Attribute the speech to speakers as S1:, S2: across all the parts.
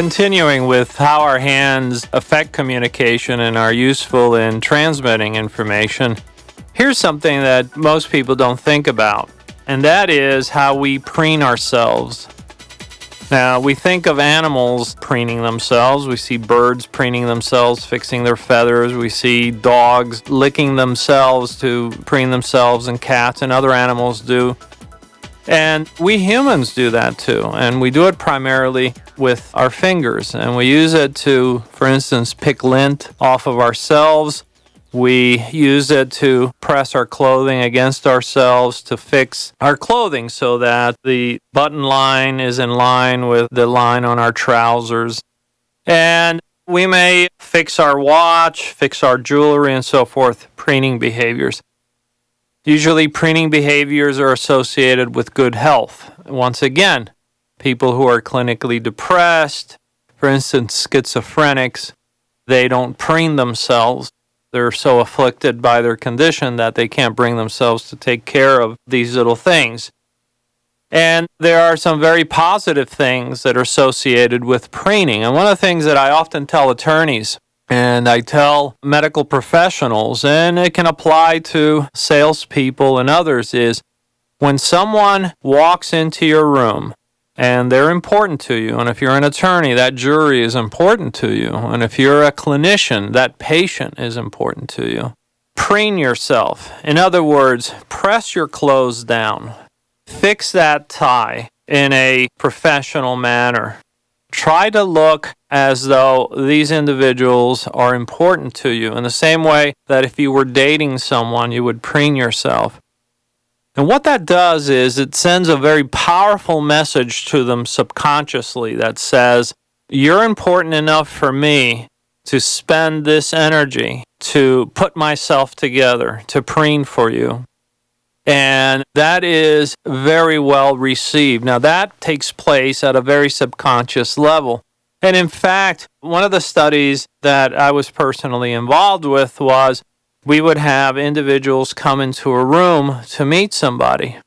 S1: Continuing with how our hands affect communication and are useful in transmitting information, here's something that most people don't think about, and that is how we preen ourselves. Now, we think of animals preening themselves. We see birds preening themselves, fixing their feathers. We see dogs licking themselves to preen themselves, and cats and other animals do. And we humans do that too, and we do it primarily with our fingers, and we use it to, for instance, pick lint off of ourselves. We use it to press our clothing against ourselves to fix our clothing so that the button line is in line with the line on our trousers. And we may fix our watch, fix our jewelry, and so forth, preening behaviors. Usually, preening behaviors are associated with good health. Once again, people who are clinically depressed, for instance, schizophrenics, they don't preen themselves. They're so afflicted by their condition that they can't bring themselves to take care of these little things. And there are some very positive things that are associated with preening. And one of the things that I often tell attorneys, and I tell medical professionals, and it can apply to salespeople and others, is when someone walks into your room and they're important to you, and if you're an attorney, that jury is important to you, and if you're a clinician, that patient is important to you. Preen yourself. In other words, press your clothes down. Fix that tie in a professional manner. Try to look as though these individuals are important to you in the same way that if you were dating someone, you would preen yourself. And what that does is it sends a very powerful message to them subconsciously that says, you're important enough for me to spend this energy to put myself together, to preen for you. And that is very well received. Now, that takes place at a very subconscious level. And in fact, one of the studies that I was personally involved with was we would have individuals come into a room to meet somebody.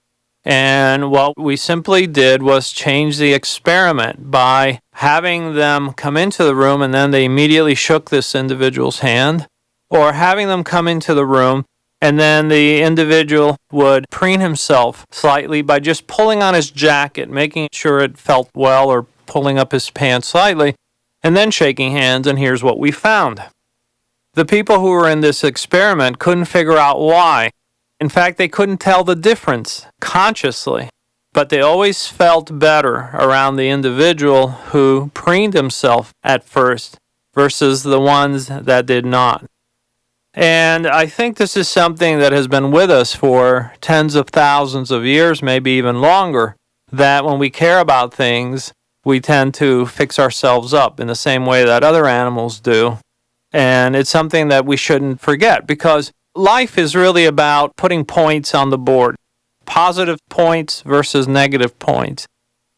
S1: And what we simply did was change the experiment by having them come into the room and then they immediately shook this individual's hand, or having them come into the room and then the individual would preen himself slightly by just pulling on his jacket, making sure it felt well, or pulling up his pants slightly, and then shaking hands, and here's what we found. The people who were in this experiment couldn't figure out why. In fact, they couldn't tell the difference consciously, but they always felt better around the individual who preened himself at first versus the ones that did not. And I think this is something that has been with us for tens of thousands of years, maybe even longer, that when we care about things, we tend to fix ourselves up in the same way that other animals do. And it's something that we shouldn't forget, because life is really about putting points on the board, positive points versus negative points.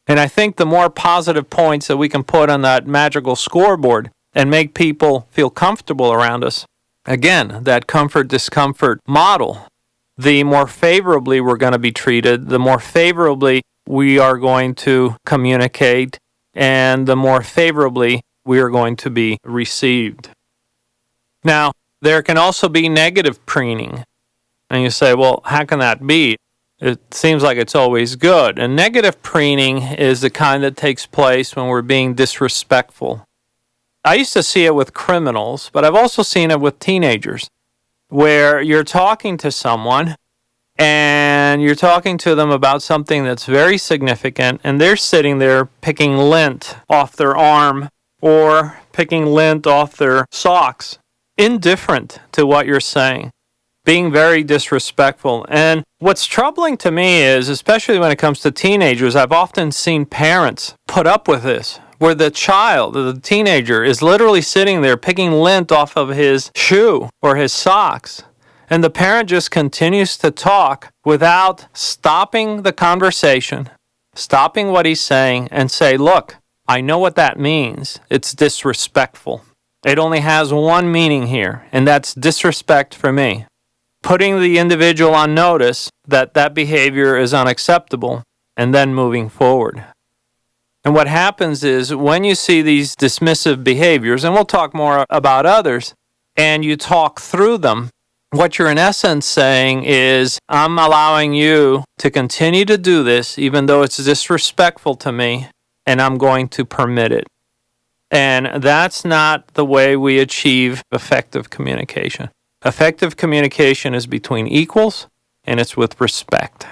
S1: And I think the more positive points that we can put on that magical scoreboard and make people feel comfortable around us, again, that comfort-discomfort model, the more favorably we're going to be treated, the more favorably we are going to communicate, and the more favorably we are going to be received. Now, there can also be negative preening. And you say, well, how can that be? It seems like it's always good. And negative preening is the kind that takes place when we're being disrespectful. I used to see it with criminals, but I've also seen it with teenagers, where you're talking to someone and you're talking to them about something that's very significant, and they're sitting there picking lint off their arm or picking lint off their socks, indifferent to what you're saying, being very disrespectful. And what's troubling to me is, especially when it comes to teenagers, I've often seen parents put up with this, where the child, the teenager, is literally sitting there picking lint off of his shoe or his socks. And the parent just continues to talk without stopping the conversation, stopping what he's saying, and say, look, I know what that means. It's disrespectful. It only has one meaning here, and that's disrespect for me. Putting the individual on notice that that behavior is unacceptable, and then moving forward. And what happens is when you see these dismissive behaviors, and we'll talk more about others, and you talk through them, what you're in essence saying is, I'm allowing you to continue to do this, even though it's disrespectful to me, and I'm going to permit it. And that's not the way we achieve effective communication. Effective communication is between equals, and it's with respect.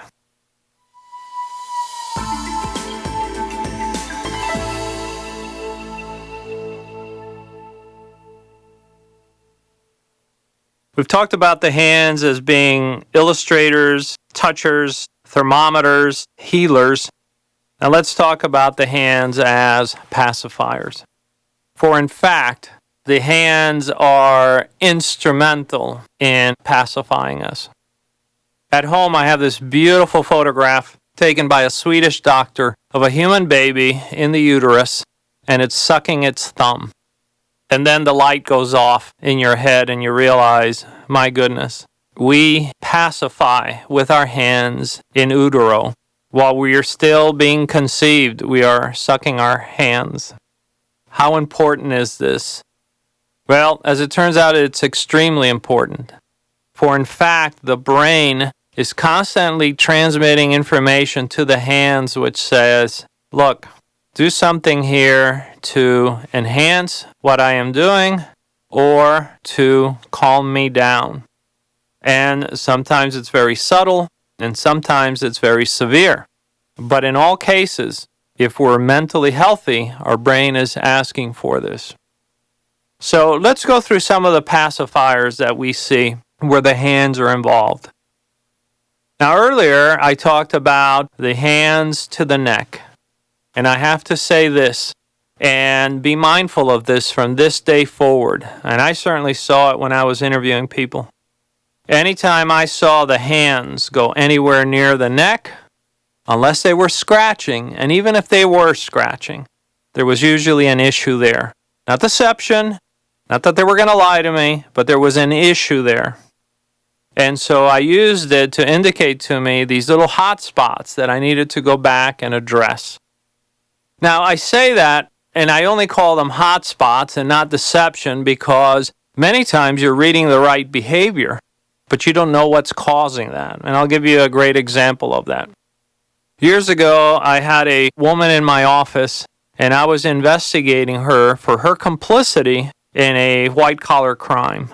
S1: We've talked about the hands as being illustrators, touchers, thermometers, healers. Now let's talk about the hands as pacifiers. For in fact, the hands are instrumental in pacifying us. At home, I have this beautiful photograph taken by a Swedish doctor of a human baby in the uterus, and it's sucking its thumb. And then the light goes off in your head and you realize, my goodness, we pacify with our hands in utero. While we are still being conceived, we are sucking our hands. How important is this? Well, as it turns out, it's extremely important. For in fact, the brain is constantly transmitting information to the hands which says, look, do something here to enhance what I am doing or to calm me down. And sometimes it's very subtle and sometimes it's very severe. But in all cases, if we're mentally healthy, our brain is asking for this. So let's go through some of the pacifiers that we see where the hands are involved. Now earlier I talked about the hands to the neck. And I have to say this, and be mindful of this from this day forward. And I certainly saw it when I was interviewing people. Anytime I saw the hands go anywhere near the neck, unless they were scratching, and even if they were scratching, there was usually an issue there. Not deception, not that they were going to lie to me, but there was an issue there. And so I used it to indicate to me these little hot spots that I needed to go back and address. Now, I say that, and I only call them hot spots and not deception because many times you're reading the right behavior, but you don't know what's causing that. And I'll give you a great example of that. Years ago, I had a woman in my office, and I was investigating her for her complicity in a white-collar crime.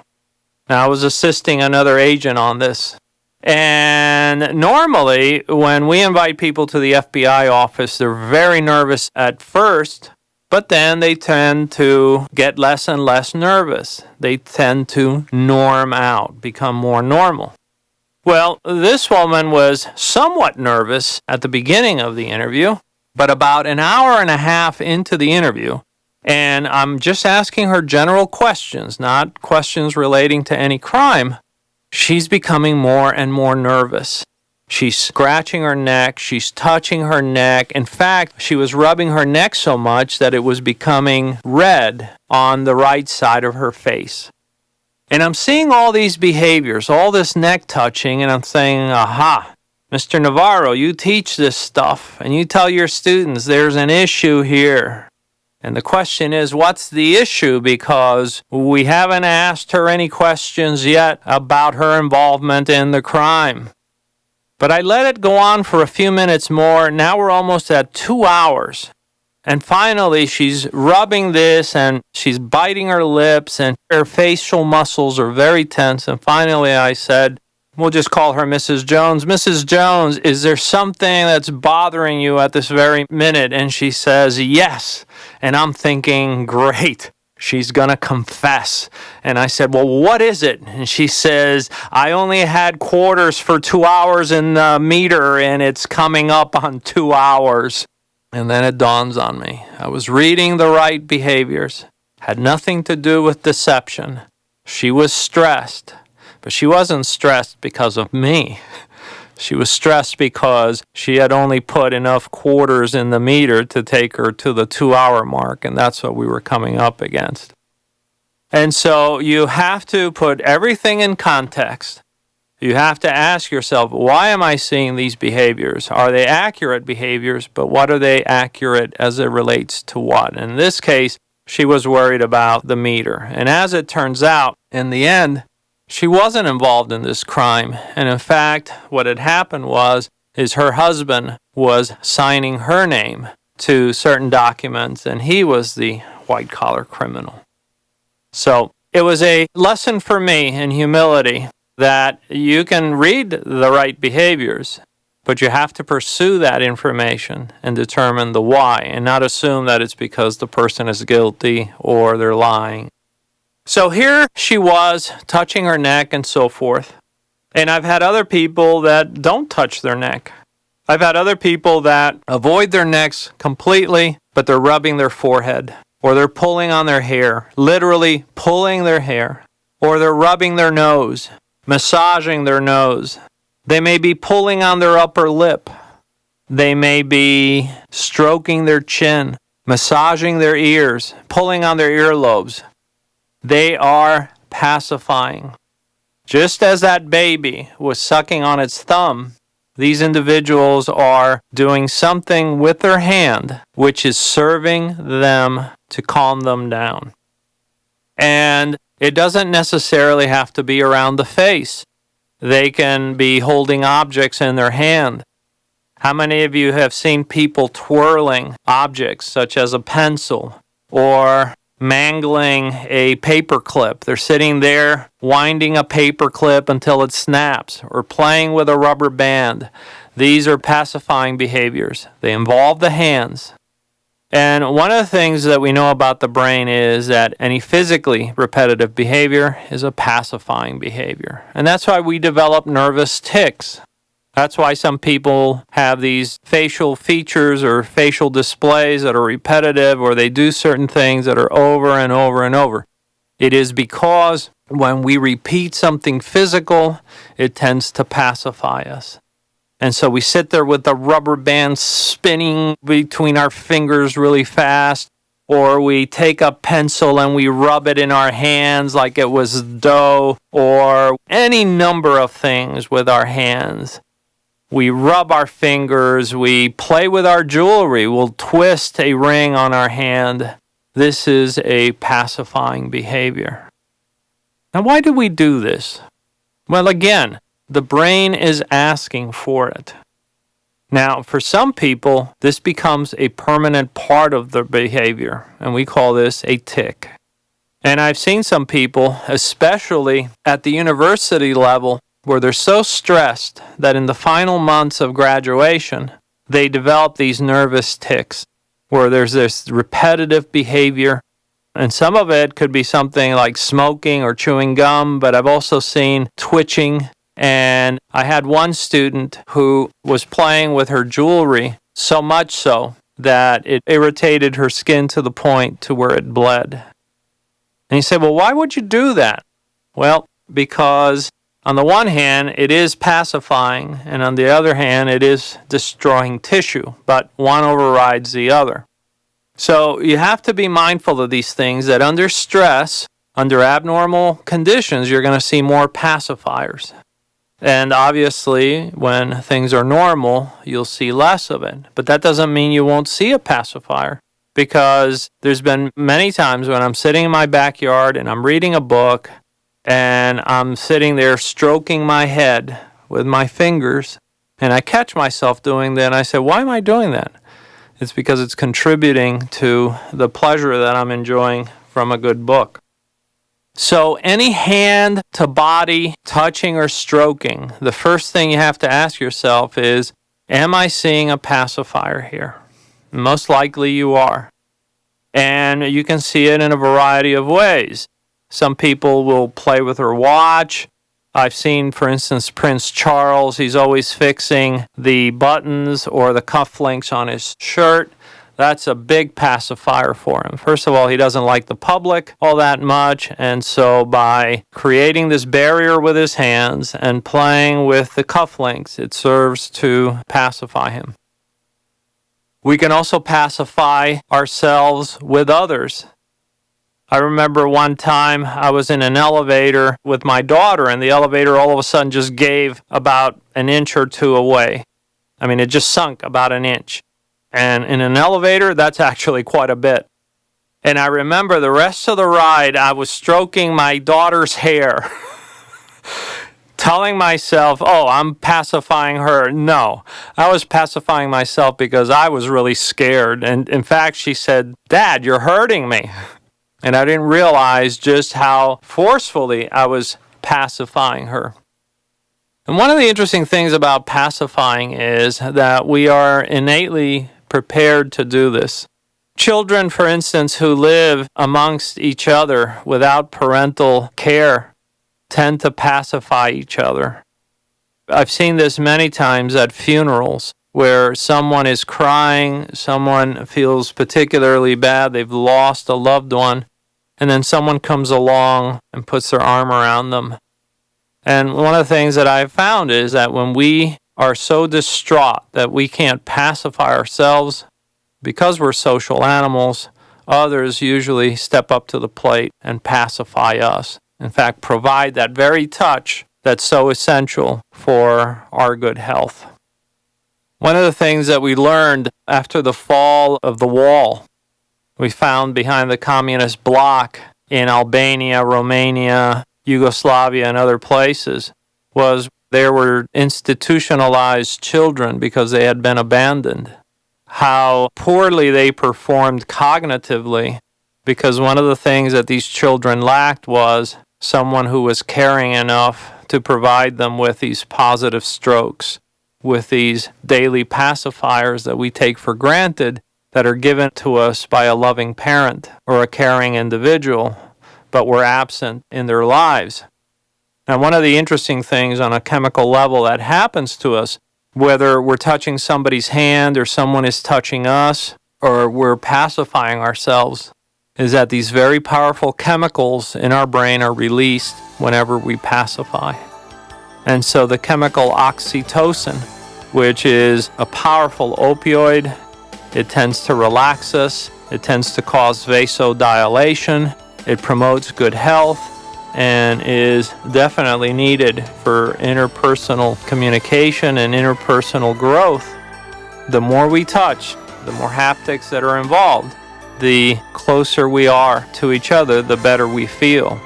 S1: Now, I was assisting another agent on this. And normally, when we invite people to the FBI office, they're very nervous at first, but then they tend to get less and less nervous. They tend to norm out, become more normal. Well, this woman was somewhat nervous at the beginning of the interview, but about an hour and a half into the interview, and I'm just asking her general questions, not questions relating to any crime, she's becoming more and more nervous. She's scratching her neck. She's touching her neck. In fact, she was rubbing her neck so much that it was becoming red on the right side of her face. And I'm seeing all these behaviors, all this neck touching, and I'm saying, aha, Mr. Navarro, you teach this stuff, and you tell your students there's an issue here. And the question is, what's the issue? Because we haven't asked her any questions yet about her involvement in the crime. But I let it go on for a few minutes more. Now we're almost at 2 hours. And finally, she's rubbing this and she's biting her lips and her facial muscles are very tense. And finally, I said, we'll just call her Mrs. Jones. Mrs. Jones, is there something that's bothering you at this very minute? And she says, yes. And I'm thinking, great, she's going to confess. And I said, well, what is it? And she says, I only had quarters for 2 hours in the meter and it's coming up on 2 hours. And then it dawns on me. I was reading the right behaviors. Had nothing to do with deception. She was stressed. But she wasn't stressed because of me. She was stressed because she had only put enough quarters in the meter to take her to the 2 hour mark, and that's what we were coming up against. And so you have to put everything in context. You have to ask yourself, why am I seeing these behaviors? Are they accurate behaviors, but what are they accurate as it relates to what? In this case, she was worried about the meter. And as it turns out, in the end, she wasn't involved in this crime. And in fact, what had happened is her husband was signing her name to certain documents, and he was the white-collar criminal. So it was a lesson for me in humility that you can read the right behaviors, but you have to pursue that information and determine the why, and not assume that it's because the person is guilty or they're lying. So here she was, touching her neck and so forth. And I've had other people that don't touch their neck. I've had other people that avoid their necks completely, but they're rubbing their forehead, or they're pulling on their hair, literally pulling their hair, or they're rubbing their nose, massaging their nose. They may be pulling on their upper lip. They may be stroking their chin, massaging their ears, pulling on their earlobes. They are pacifying. Just as that baby was sucking on its thumb, these individuals are doing something with their hand which is serving them to calm them down. And it doesn't necessarily have to be around the face. They can be holding objects in their hand. How many of you have seen people twirling objects such as a pencil or mangling a paper clip? They're sitting there winding a paper clip until it snaps, or playing with a rubber band. These are pacifying behaviors. They involve the hands. And one of the things that we know about the brain is that any physically repetitive behavior is a pacifying behavior. And that's why we develop nervous tics. That's why some people have these facial features or facial displays that are repetitive, or they do certain things that are over and over and over. It is because when we repeat something physical, it tends to pacify us. And so we sit there with the rubber band spinning between our fingers really fast, or we take a pencil and we rub it in our hands like it was dough, or any number of things with our hands. We rub our fingers, we play with our jewelry, we'll twist a ring on our hand. This is a pacifying behavior. Now, why do we do this? Well, again, the brain is asking for it. Now, for some people, this becomes a permanent part of their behavior, and we call this a tic. And I've seen some people, especially at the university level, where they're so stressed that in the final months of graduation, they develop these nervous tics, where there's this repetitive behavior. And some of it could be something like smoking or chewing gum, but I've also seen twitching. And I had one student who was playing with her jewelry so much so that it irritated her skin to the point to where it bled. And he said, well, why would you do that? Well, because on the one hand, it is pacifying, and on the other hand, it is destroying tissue, but one overrides the other. So you have to be mindful of these things, that under stress, under abnormal conditions, you're going to see more pacifiers. And obviously, when things are normal, you'll see less of it. But that doesn't mean you won't see a pacifier, because there's been many times when I'm sitting in my backyard and I'm reading a book, and I'm sitting there stroking my head with my fingers, and I catch myself doing that, and I say, why am I doing that? It's because it's contributing to the pleasure that I'm enjoying from a good book. So any hand to body touching or stroking, the first thing you have to ask yourself is, am I seeing a pacifier here? Most likely you are. And you can see it in a variety of ways. Some people will play with their watch. I've seen, for instance, Prince Charles. He's always fixing the buttons or the cufflinks on his shirt. That's a big pacifier for him. First of all, he doesn't like the public all that much, and so by creating this barrier with his hands and playing with the cufflinks, it serves to pacify him. We can also pacify ourselves with others. I remember one time I was in an elevator with my daughter, and the elevator all of a sudden just gave about an inch or two away. I mean, it just sunk about an inch. And in an elevator, that's actually quite a bit. And I remember the rest of the ride, I was stroking my daughter's hair, telling myself, oh, I'm pacifying her. No, I was pacifying myself because I was really scared. And in fact, she said, Dad, you're hurting me. And I didn't realize just how forcefully I was pacifying her. And one of the interesting things about pacifying is that we are innately prepared to do this. Children, for instance, who live amongst each other without parental care tend to pacify each other. I've seen this many times at funerals where someone is crying, someone feels particularly bad, they've lost a loved one, and then someone comes along and puts their arm around them. And one of the things that I've found is that when we are so distraught that we can't pacify ourselves, because we're social animals, others usually step up to the plate and pacify us. In fact, provide that very touch that's so essential for our good health. One of the things that we learned after the fall of the wall, we found behind the communist bloc in Albania, Romania, Yugoslavia, and other places, was there were institutionalized children because they had been abandoned. How poorly they performed cognitively, because one of the things that these children lacked was someone who was caring enough to provide them with these positive strokes, with these daily pacifiers that we take for granted that are given to us by a loving parent or a caring individual, but were absent in their lives. Now, one of the interesting things on a chemical level that happens to us, whether we're touching somebody's hand or someone is touching us or we're pacifying ourselves, is that these very powerful chemicals in our brain are released whenever we pacify. And so the chemical oxytocin, which is a powerful opioid, it tends to relax us, it tends to cause vasodilation, it promotes good health, and is definitely needed for interpersonal communication and interpersonal growth. The more we touch, the more haptics that are involved, the closer we are to each other, the better we feel.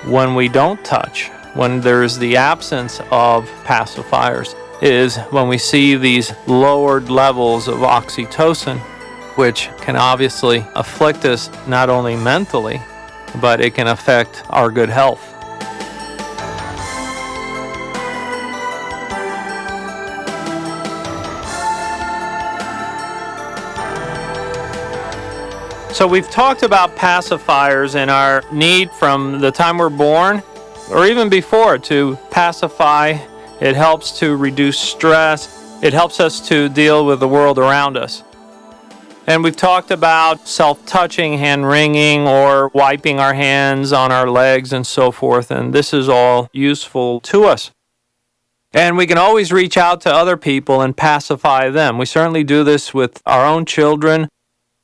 S1: When we don't touch, when there's the absence of pacifiers, is when we see these lowered levels of oxytocin, which can obviously afflict us not only mentally, but it can affect our good health. So we've talked about pacifiers and our need from the time we're born, or even before, to pacify. It helps to reduce stress. It helps us to deal with the world around us. And we've talked about self-touching, hand-wringing, or wiping our hands on our legs and so forth, and this is all useful to us. And we can always reach out to other people and pacify them. We certainly do this with our own children.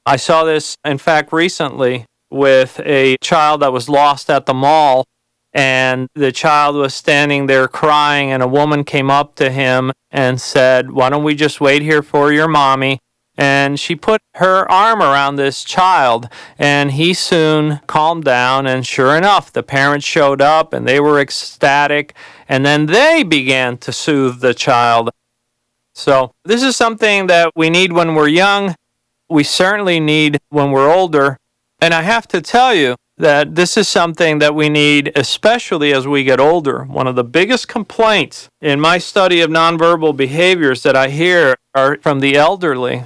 S1: I saw this, in fact, recently with a child that was lost at the mall, and the child was standing there crying, and a woman came up to him and said, "Why don't we just wait here for your mommy?" And she put her arm around this child, and he soon calmed down, and sure enough, the parents showed up, and they were ecstatic, and then they began to soothe the child. So this is something that we need when we're young. We certainly need when we're older. And I have to tell you that this is something that we need especially as we get older. One of the biggest complaints in my study of nonverbal behaviors that I hear are from the elderly,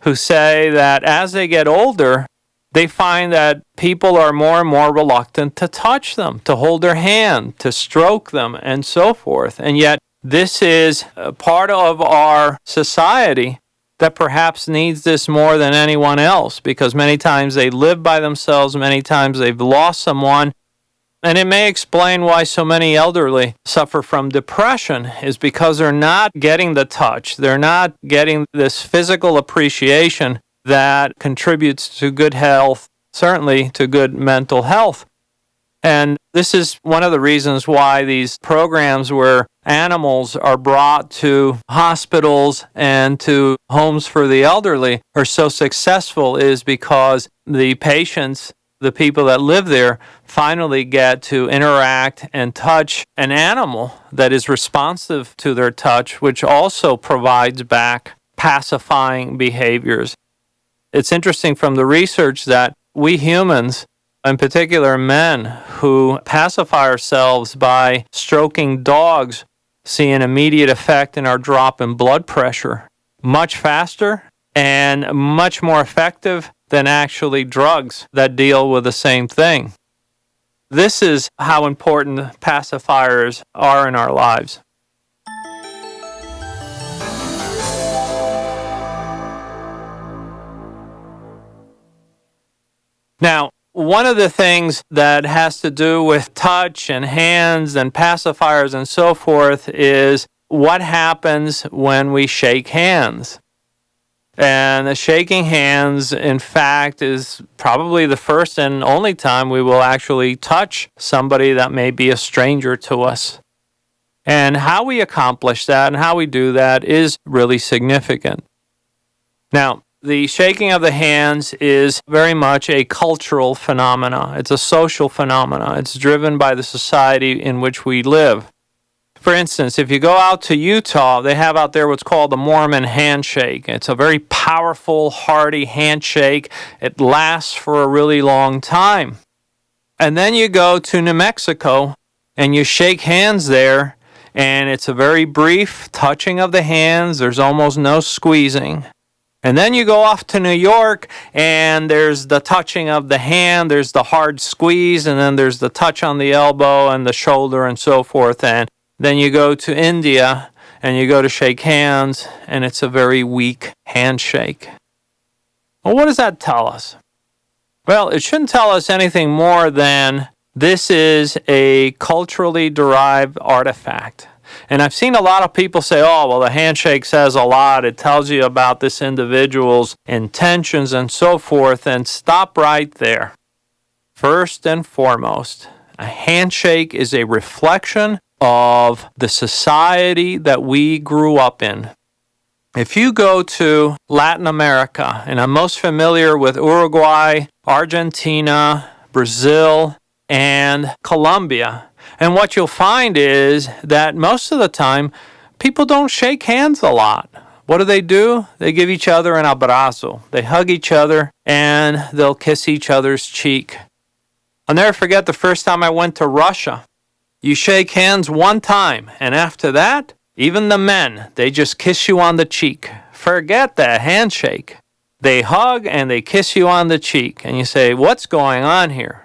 S1: who say that as they get older, they find that people are more and more reluctant to touch them, to hold their hand, to stroke them, and so forth. And yet, this is a part of our society that perhaps needs this more than anyone else, because many times they live by themselves, many times they've lost someone. And it may explain why so many elderly suffer from depression, is because they're not getting the touch. They're not getting this physical appreciation that contributes to good health, certainly to good mental health. And this is one of the reasons why these programs where animals are brought to hospitals and to homes for the elderly are so successful, is because the patients, the people that live there, finally get to interact and touch an animal that is responsive to their touch, which also provides back pacifying behaviors. It's interesting from the research that we humans, in particular men, who pacify ourselves by stroking dogs, see an immediate effect in our drop in blood pressure, much faster and much more effective than actually drugs that deal with the same thing. This is how important pacifiers are in our lives. Now, one of the things that has to do with touch and hands and pacifiers and so forth is what happens when we shake hands. And shaking hands, in fact, is probably the first and only time we will actually touch somebody that may be a stranger to us. And how we accomplish that and how we do that is really significant. Now, the shaking of the hands is very much a cultural phenomena. It's a social phenomena. It's driven by the society in which we live. For instance, if you go out to Utah, they have out there what's called the Mormon handshake. It's a very powerful, hearty handshake. It lasts for a really long time. And then you go to New Mexico and you shake hands there, and it's a very brief touching of the hands. There's almost no squeezing. And then you go off to New York, and there's the touching of the hand, there's the hard squeeze, and then there's the touch on the elbow and the shoulder and so forth. And then you go to India, and you go to shake hands, and it's a very weak handshake. Well, what does that tell us? Well, it shouldn't tell us anything more than this is a culturally derived artifact. And I've seen a lot of people say, oh, well, the handshake says a lot. It tells you about this individual's intentions and so forth. And stop right there. First and foremost, a handshake is a reflection of the society that we grew up in. If you go to Latin America, and I'm most familiar with Uruguay, Argentina, Brazil, and Colombia, and what you'll find is that most of the time, people don't shake hands a lot. What do? They give each other an abrazo. They hug each other, and they'll kiss each other's cheek. I'll never forget the first time I went to Russia. You shake hands one time, and after that, even the men, they just kiss you on the cheek. Forget that handshake. They hug and they kiss you on the cheek, and you say, what's going on here?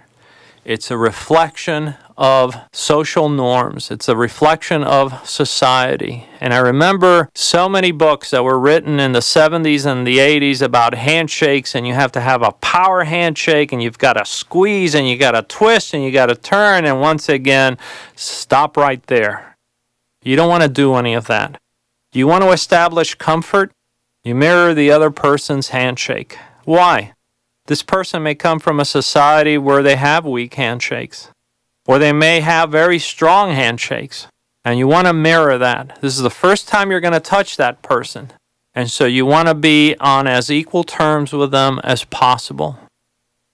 S1: It's a reflection of social norms. It's a reflection of society. And I remember so many books that were written in the 70s and the 80s about handshakes, and you have to have a power handshake, and you've got to squeeze, and you got to twist, and you got to turn, and once again, stop right there. You don't want to do any of that. Do you want to establish comfort? You mirror the other person's handshake. Why? This person may come from a society where they have weak handshakes, or they may have very strong handshakes, and you want to mirror that. This is the first time you're going to touch that person, and so you want to be on as equal terms with them as possible.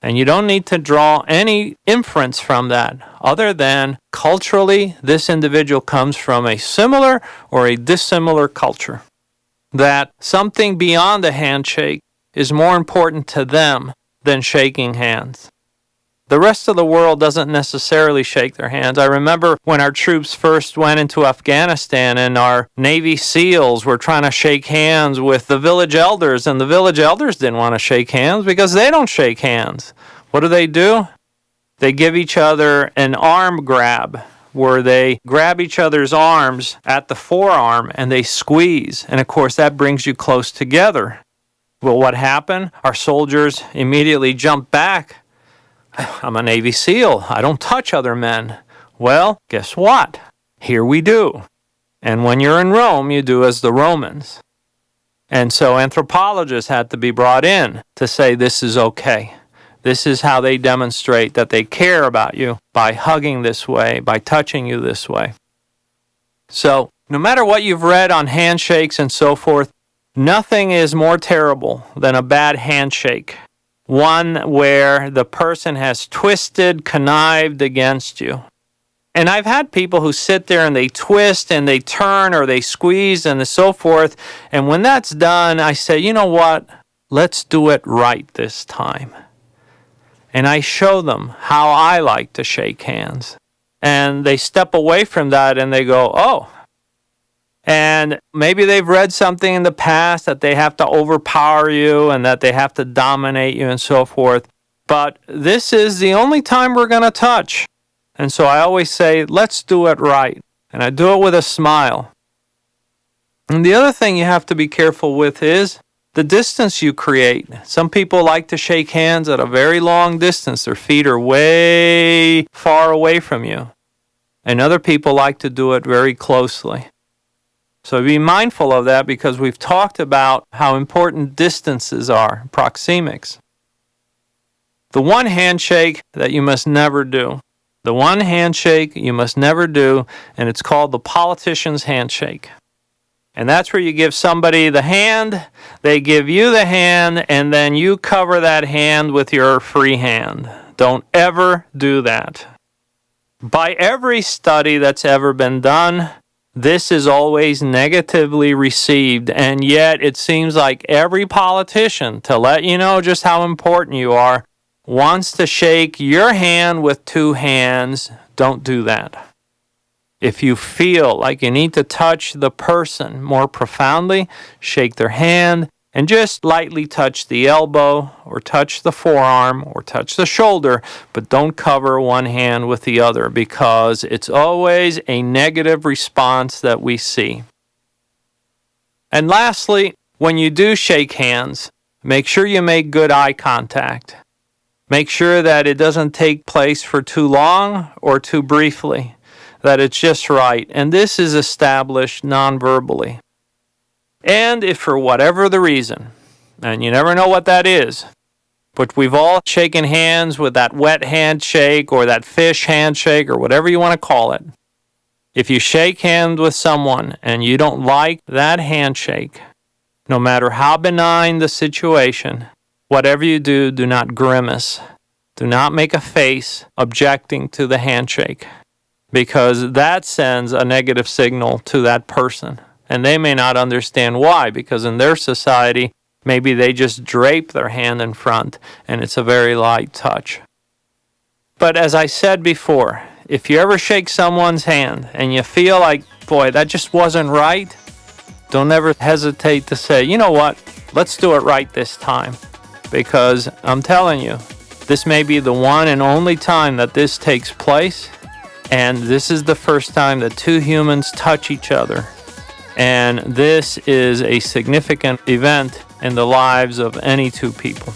S1: And you don't need to draw any inference from that, other than culturally, this individual comes from a similar or a dissimilar culture. That something beyond the handshake is more important to them than shaking hands. The rest of the world doesn't necessarily shake their hands. I remember when our troops first went into Afghanistan and our Navy SEALs were trying to shake hands with the village elders, and the village elders didn't want to shake hands because they don't shake hands. What do? They give each other an arm grab, where they grab each other's arms at the forearm and they squeeze. And of course, that brings you close together. Well, what happened? Our soldiers immediately jumped back. I'm a Navy SEAL. I don't touch other men. Well, guess what? Here we do. And when you're in Rome, you do as the Romans. And so anthropologists had to be brought in to say this is okay. This is how they demonstrate that they care about you, by hugging this way, by touching you this way. So, no matter what you've read on handshakes and so forth, nothing is more terrible than a bad handshake. One where the person has twisted, connived against you. And I've had people who sit there and they twist and they turn or they squeeze and so forth. And when that's done, I say, you know what? Let's do it right this time. And I show them how I like to shake hands. And they step away from that and they go, oh. And maybe they've read something in the past that they have to overpower you and that they have to dominate you and so forth. But this is the only time we're going to touch. And so I always say, let's do it right. And I do it with a smile. And the other thing you have to be careful with is the distance you create. Some people like to shake hands at a very long distance. Their feet are way far away from you. And other people like to do it very closely. So be mindful of that because we've talked about how important distances are, proxemics. The one handshake that you must never do. The one handshake you must never do, and it's called the politician's handshake. And that's where you give somebody the hand, they give you the hand, and then you cover that hand with your free hand. Don't ever do that. By every study that's ever been done, this is always negatively received, and yet it seems like every politician, to let you know just how important you are, wants to shake your hand with two hands. Don't do that. If you feel like you need to touch the person more profoundly, shake their hand and just lightly touch the elbow or touch the forearm or touch the shoulder, but don't cover one hand with the other because it's always a negative response that we see. And lastly, when you do shake hands, make sure you make good eye contact. Make sure that it doesn't take place for too long or too briefly, that it's just right. And this is established non-verbally. And if for whatever the reason, and you never know what that is, but we've all shaken hands with that wet handshake or that fish handshake or whatever you want to call it. If you shake hands with someone and you don't like that handshake, no matter how benign the situation, whatever you do, do not grimace. Do not make a face objecting to the handshake because that sends a negative signal to that person. And they may not understand why, because in their society, maybe they just drape their hand in front and it's a very light touch. But as I said before, if you ever shake someone's hand and you feel like, boy, that just wasn't right, don't ever hesitate to say, you know what, let's do it right this time. Because I'm telling you, this may be the one and only time that this takes place. And this is the first time that two humans touch each other. And this is a significant event in the lives of any two people.